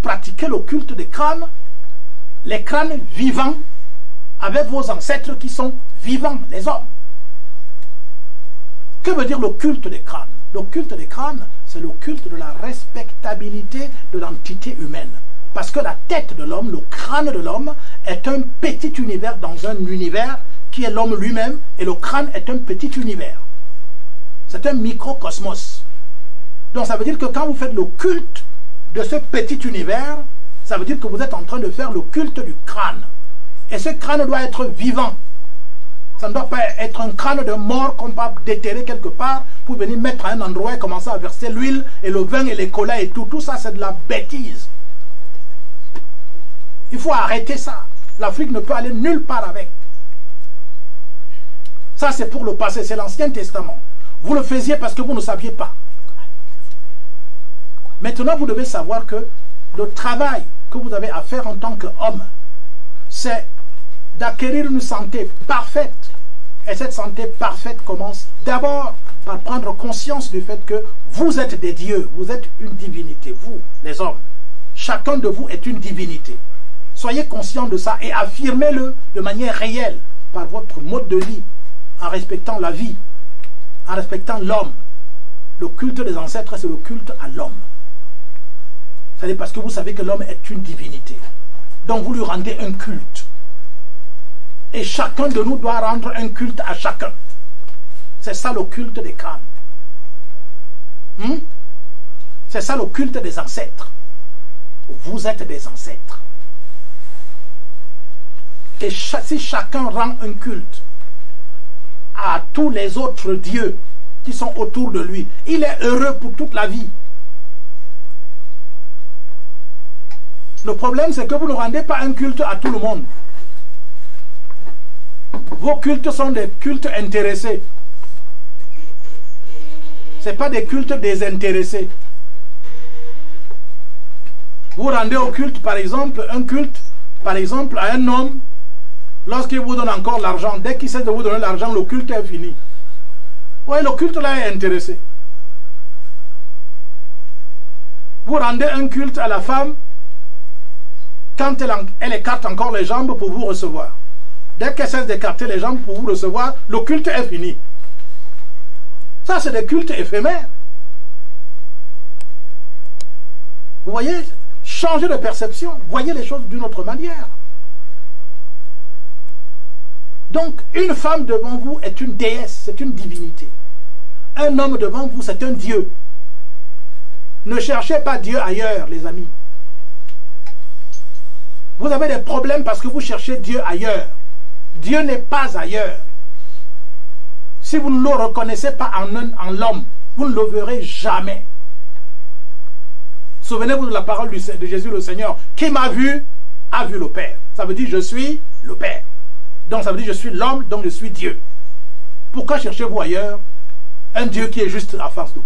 pratiquez le culte des crânes, les crânes vivants, avec vos ancêtres qui sont vivants, les hommes. Que veut dire le culte des crânes? Le culte des crânes, c'est le culte de la respectabilité de l'entité humaine. Parce que la tête de l'homme, le crâne de l'homme, est un petit univers dans un univers qui est l'homme lui-même, et le crâne est un petit univers. C'est un microcosmos. Donc ça veut dire que quand vous faites le culte de ce petit univers, ça veut dire que vous êtes en train de faire le culte du crâne. Et ce crâne doit être vivant. Ça ne doit pas être un crâne de mort qu'on peut déterrer quelque part pour venir mettre à un endroit et commencer à verser l'huile et le vin et les colas et tout. Tout ça, c'est de la bêtise. Il faut arrêter ça. L'Afrique ne peut aller nulle part avec. Ça, c'est pour le passé. C'est l'Ancien Testament. Vous le faisiez parce que vous ne saviez pas. Maintenant, vous devez savoir que le travail que vous avez à faire en tant qu'homme, c'est d'acquérir une santé parfaite. Et cette santé parfaite commence d'abord par prendre conscience du fait que vous êtes des dieux, vous êtes une divinité, vous, les hommes. Chacun de vous est une divinité. Soyez conscient de ça et affirmez-le de manière réelle par votre mode de vie, en respectant la vie, en respectant l'homme. Le culte des ancêtres, c'est le culte à l'homme. C'est parce que vous savez que l'homme est une divinité. Donc vous lui rendez un culte. Et chacun de nous doit rendre un culte à chacun. C'est ça le culte des crânes. C'est ça le culte des ancêtres. Vous êtes des ancêtres. Et si chacun rend un culte à tous les autres dieux qui sont autour de lui, il est heureux pour toute la vie. Le problème, c'est que vous ne rendez pas un culte à tout le monde. Vos cultes sont des cultes intéressés. Ce n'est pas des cultes désintéressés. Vous rendez au culte, par exemple, un culte, par exemple, à un homme, lorsqu'il vous donne encore l'argent. Dès qu'il cesse de vous donner l'argent, le culte est fini. Oui, le culte là est intéressé. Vous rendez un culte à la femme quand elle écarte encore les jambes pour vous recevoir. Dès qu'elle cesse d'écarter les jambes pour vous recevoir, le culte est fini. Ça, c'est des cultes éphémères. Vous voyez, changez de perception. Voyez les choses d'une autre manière. Donc, une femme devant vous est une déesse, c'est une divinité. Un homme devant vous, c'est un dieu. Ne cherchez pas Dieu ailleurs, les amis. Vous avez des problèmes parce que vous cherchez Dieu ailleurs. Dieu n'est pas ailleurs. Si vous ne le reconnaissez pas en l'homme, vous ne le verrez jamais. Souvenez-vous de la parole de Jésus le Seigneur. Qui m'a vu, a vu le Père. Ça veut dire je suis le Père. Donc ça veut dire je suis l'homme, donc je suis Dieu. Pourquoi cherchez-vous ailleurs un Dieu qui est juste en face de vous?